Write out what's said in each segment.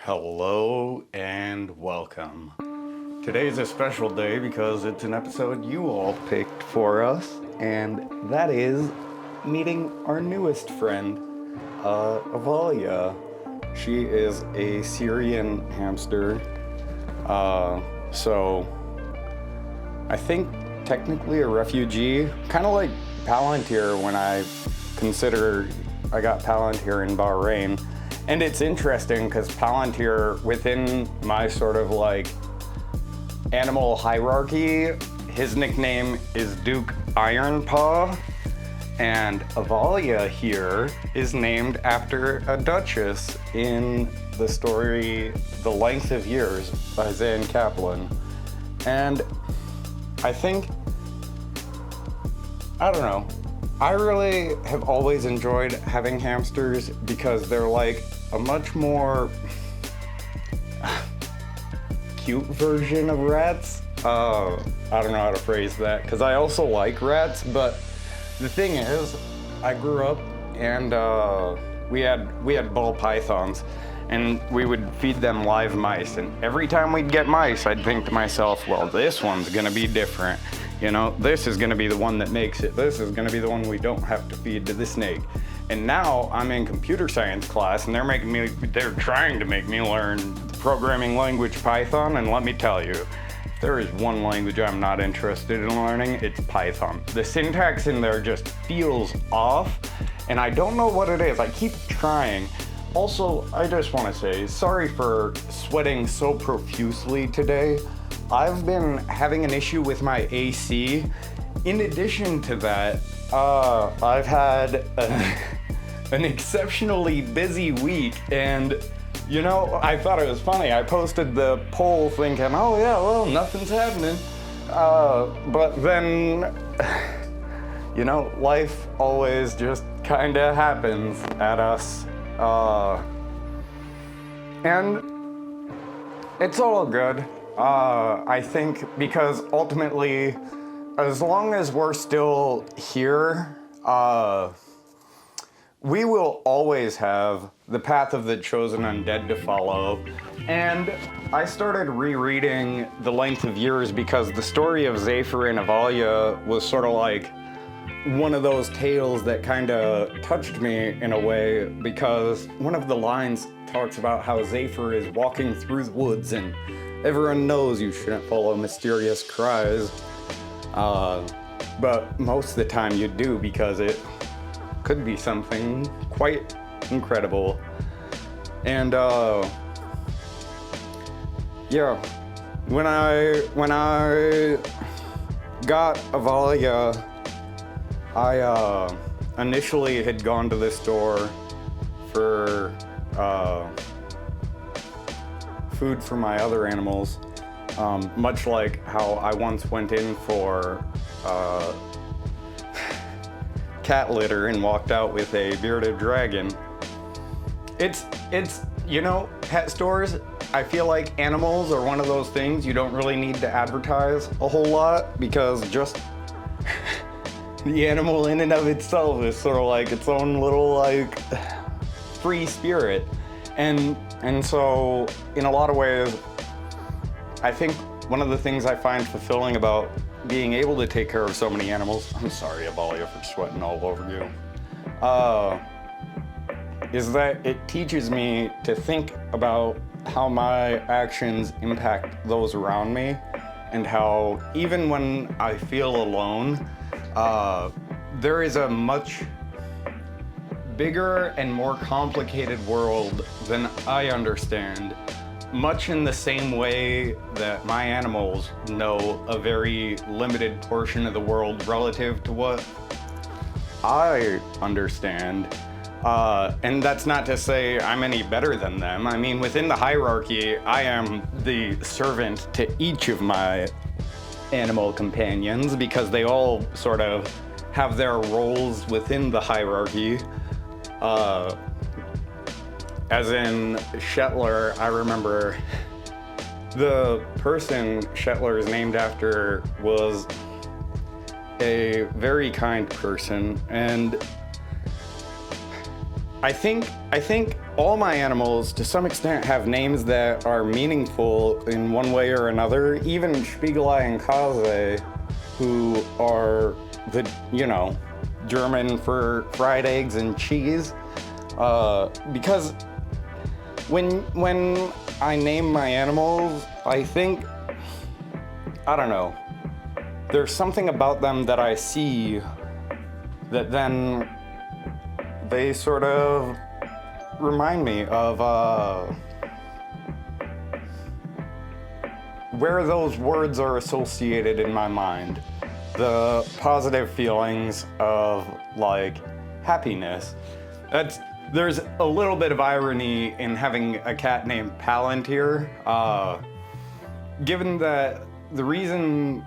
Hello and welcome. Today's a special day because it's an episode you all picked for us, and that is meeting our newest friend, Avallia. She is a Syrian hamster, so I think technically a refugee, kind of like Palantir when I consider I got Palantir in Bahrain. And it's interesting because Palantir, within my sort of like animal hierarchy, his nickname is Duke Ironpaw, and Avallia here is named after a duchess in the story The Length of Years by Xan Kaplan. And I think, I don't know, I really have always enjoyed having hamsters because they're like a much more cute version of rats. I don't know how to phrase that because I also like rats, but the thing is, I grew up and we had ball pythons, and we would feed them live mice, and every time we'd get mice, I'd think to myself, well, this one's gonna be different. You know, this is gonna be the one that makes it. This is gonna be the one we don't have to feed to the snake. And now I'm in computer science class and they're trying to make me learn the programming language Python, and let me tell you, if there is one language I'm not interested in learning, it's Python. The syntax in there just feels off, and I don't know what it is. I keep trying. Also, I just wanna say, sorry for sweating so profusely today. I've been having an issue with my AC. In addition to that, I've had an exceptionally busy week, and you know, I thought it was funny. I posted the poll thinking, oh yeah, well, nothing's happening. But then, you know, life always just kinda happens at us. And it's all good. I think because ultimately, as long as we're still here, we will always have the path of the chosen undead to follow. And I started rereading The Length of Years because the story of Zephyr and Avallia was sort of like one of those tales that kind of touched me in a way, because one of the lines talks about how Zephyr is walking through the woods and everyone knows you shouldn't follow mysterious cries, but most of the time you do because it could be something quite incredible. And yeah, when I got Avallia, I initially had gone to this store for food for my other animals, much like how I once went in for cat litter and walked out with a bearded dragon. It's you know, pet stores, I feel like animals are one of those things you don't really need to advertise a whole lot, because just the animal in and of itself is sort of like its own little like free spirit. And so in a lot of ways, I think one of the things I find fulfilling about being able to take care of so many animals, I'm sorry, Avallia, for sweating all over you, is that it teaches me to think about how my actions impact those around me, and how even when I feel alone, there is a much bigger and more complicated world than I understand, much in the same way that my animals know a very limited portion of the world relative to what I understand. And that's not to say I'm any better than them. I mean, within the hierarchy, I am the servant to each of my animal companions because they all sort of have their roles within the hierarchy. As in Shetler, I remember the person Shetler is named after was a very kind person, and I think all my animals, to some extent, have names that are meaningful in one way or another. Even Spiegelei and Kaze, who are the, German for fried eggs and cheese. Because when I name my animals, I think, I don't know, there's something about them that I see that then they sort of remind me of where those words are associated in my mind. The positive feelings of, like, happiness. There's a little bit of irony in having a cat named Palantir, given that the reason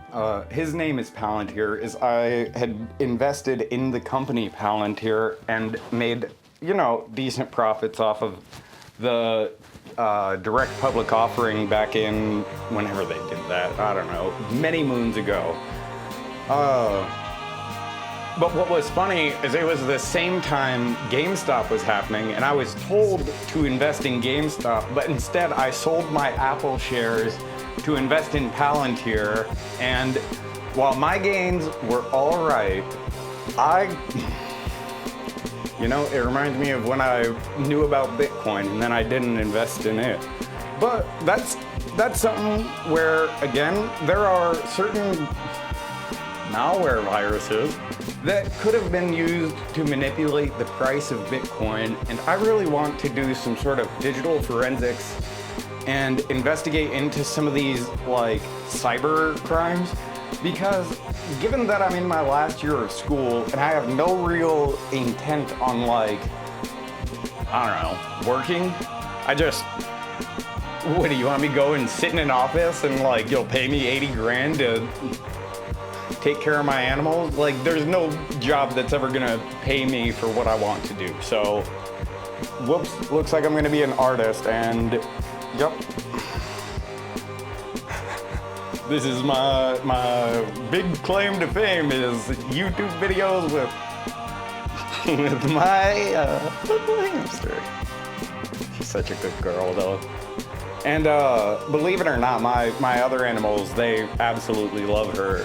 his name is Palantir is I had invested in the company Palantir and made, decent profits off of the direct public offering back in whenever they did that. I don't know, many moons ago. But what was funny is it was the same time GameStop was happening, and I was told to invest in GameStop, but instead I sold my Apple shares to invest in Palantir, and while my gains were all right, it reminds me of when I knew about Bitcoin and then I didn't invest in it. But that's something where, again, there are certain malware viruses that could have been used to manipulate the price of Bitcoin, and I really want to do some sort of digital forensics and investigate into some of these, like, cyber crimes, because given that I'm in my last year of school and I have no real intent on, like, working, what do you want me to go and sit in an office and, like, you'll pay me 80 grand to take care of my animals? Like, there's no job that's ever gonna pay me for what I want to do. So, whoops, looks like I'm gonna be an artist, and yep. This is my big claim to fame is YouTube videos with my little hamster. She's such a good girl, though. And believe it or not, my other animals, they absolutely love her.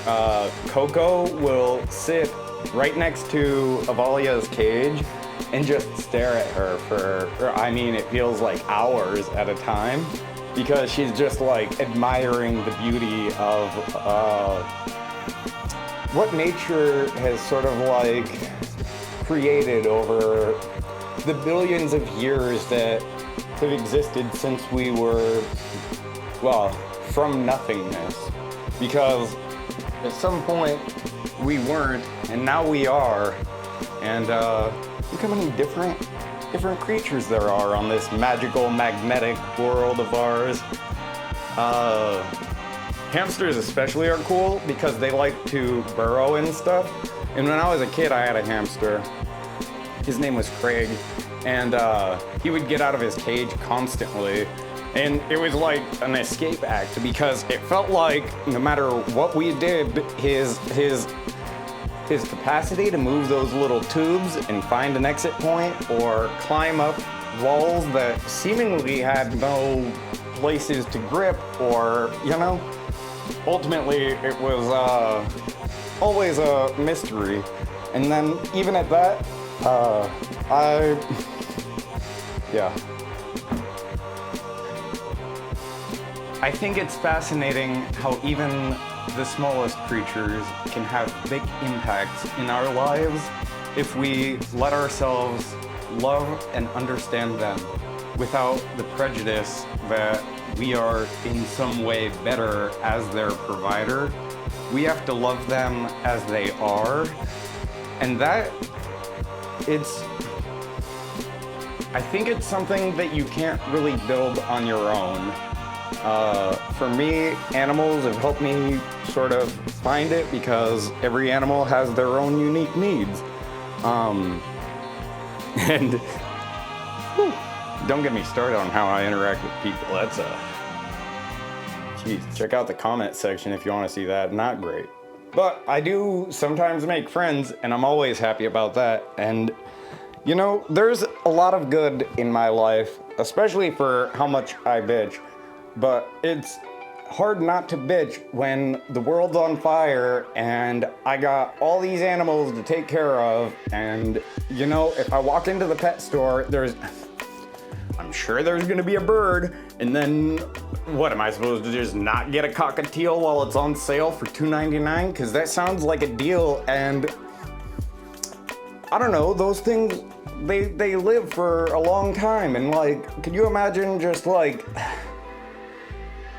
Coco will sit right next to Avallia's cage and just stare at her it feels like hours at a time, because she's just, like, admiring the beauty of what nature has sort of, like, created over the billions of years that have existed since we were, from nothingness. Because at some point we weren't, and now we are, and look how many different creatures there are on this magical, magnetic world of ours. Hamsters especially are cool because they like to burrow and stuff. And when I was a kid, I had a hamster. His name was Craig, and he would get out of his cage constantly. And it was like an escape act, because it felt like no matter what we did, his capacity to move those little tubes and find an exit point or climb up walls that seemingly had no places to grip, or, ultimately it was always a mystery. And then even at that, I think it's fascinating how even the smallest creatures can have big impacts in our lives if we let ourselves love and understand them without the prejudice that we are in some way better as their provider. We have to love them as they are, and I think it's something that you can't really build on your own. For me, animals have helped me sort of find it, because every animal has their own unique needs. And don't get me started on how I interact with people. That's check out the comment section if you want to see that. Not great. But I do sometimes make friends, and I'm always happy about that. And, there's a lot of good in my life, especially for how much I bitch. But it's hard not to bitch when the world's on fire and I got all these animals to take care of. And, you know, if I walk into the pet store, I'm sure there's gonna be a bird. And then, what am I supposed to just not get a cockatiel while it's on sale for $2.99? Because that sounds like a deal. And I don't know, those things, they live for a long time. And like, can you imagine just like,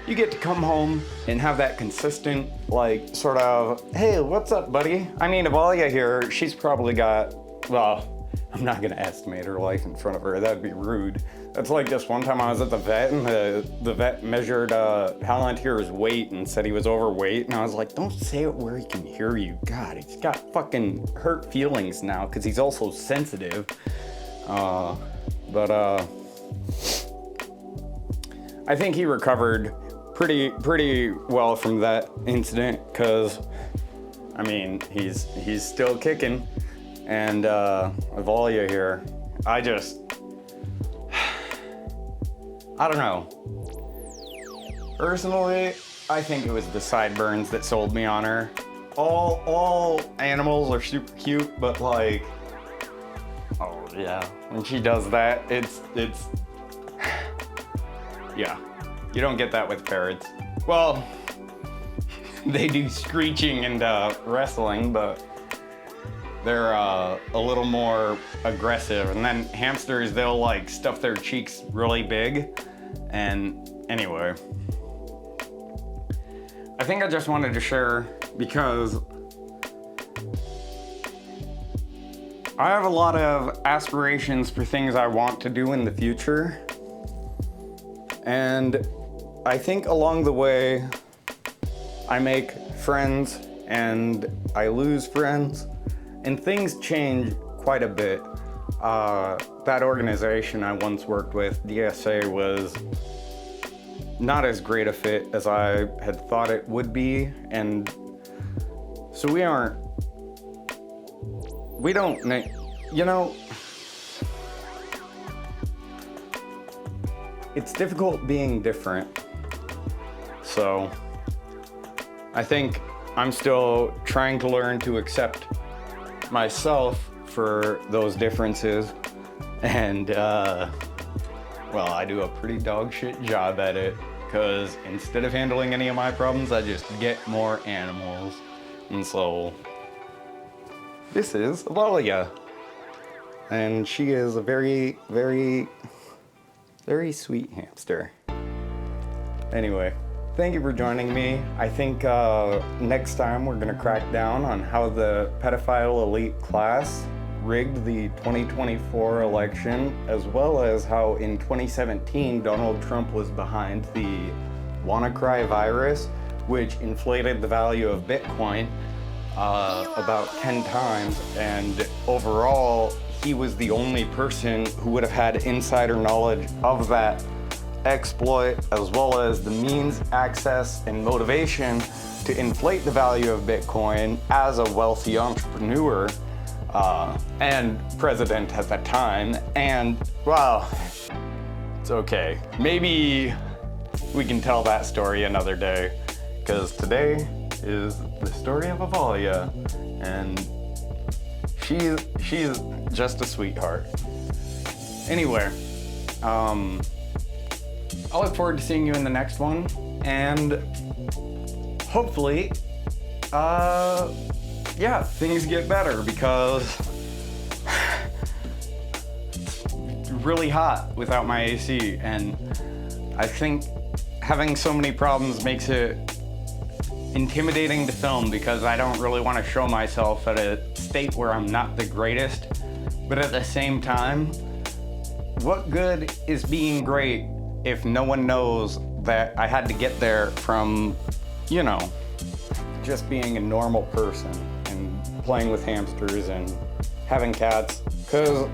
you get to come home and have that consistent, like, sort of, hey, what's up, buddy? I mean, Avallia here, she's probably got, well, I'm not gonna estimate her life in front of her, that'd be rude. That's like this one time I was at the vet and the vet measured Palantir's weight and said he was overweight, and I was like, don't say it where he can hear you. God, he's got fucking hurt feelings now because he's also sensitive. But I think he recovered pretty well from that incident, because I mean, he's still kicking. And Avallia here, I don't know. Personally, I think it was the sideburns that sold me on her. All animals are super cute, but like, oh yeah, when she does that, it's yeah. You don't get that with parrots. Well, they do screeching and wrestling, but they're a little more aggressive. And then hamsters, they'll like stuff their cheeks really big. And anyway, I think I just wanted to share because I have a lot of aspirations for things I want to do in the future. And I think along the way, I make friends and I lose friends, and things change quite a bit. That organization I once worked with, DSA, was not as great a fit as I had thought it would be, and so we don't, you know, it's difficult being different. So I think I'm still trying to learn to accept myself for those differences. And well, I do a pretty dog shit job at it, because instead of handling any of my problems, I just get more animals. And so this is Avallia, and she is a very, very, very sweet hamster. Anyway, thank you for joining me. I think next time we're gonna crack down on how the pedophile elite class rigged the 2024 election, as well as how in 2017 Donald Trump was behind the WannaCry virus, which inflated the value of Bitcoin about 10 times, and overall he was the only person who would have had insider knowledge of that exploit, as well as the means, access, and motivation to inflate the value of Bitcoin as a wealthy entrepreneur and president at that time. And well, it's okay. Maybe we can tell that story another day, because today is the story of Avallia, and she's just a sweetheart. Anyway, I look forward to seeing you in the next one, and hopefully, yeah, things get better, because it's really hot without my AC, and I think having so many problems makes it intimidating to film, because I don't really want to show myself at a state where I'm not the greatest. But at the same time, what good is being great if no one knows that I had to get there from, you know, just being a normal person and playing with hamsters and having cats? Because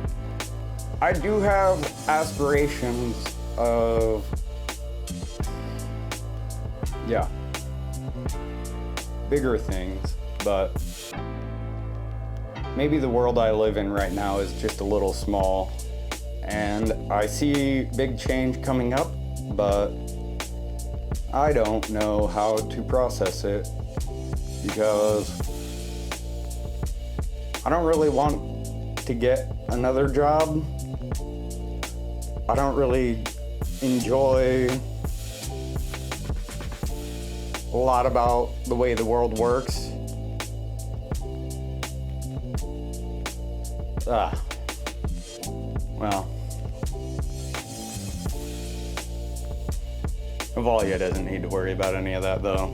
I do have aspirations of, yeah, bigger things, but maybe the world I live in right now is just a little small, and I see big change coming up, but I don't know how to process it because I don't really want to get another job. I don't really enjoy a lot about the way the world works. Well, Avallia doesn't need to worry about any of that though.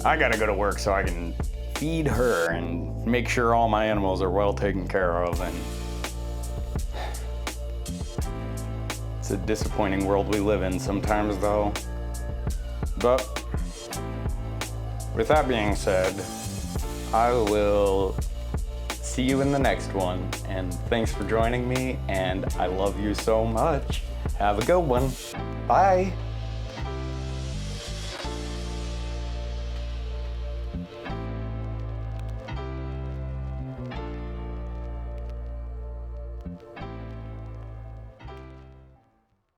I gotta go to work so I can feed her and make sure all my animals are well taken care of, and it's a disappointing world we live in sometimes though. But with that being said, I will see you in the next one, and thanks for joining me, and I love you so much. Have a good one. Bye.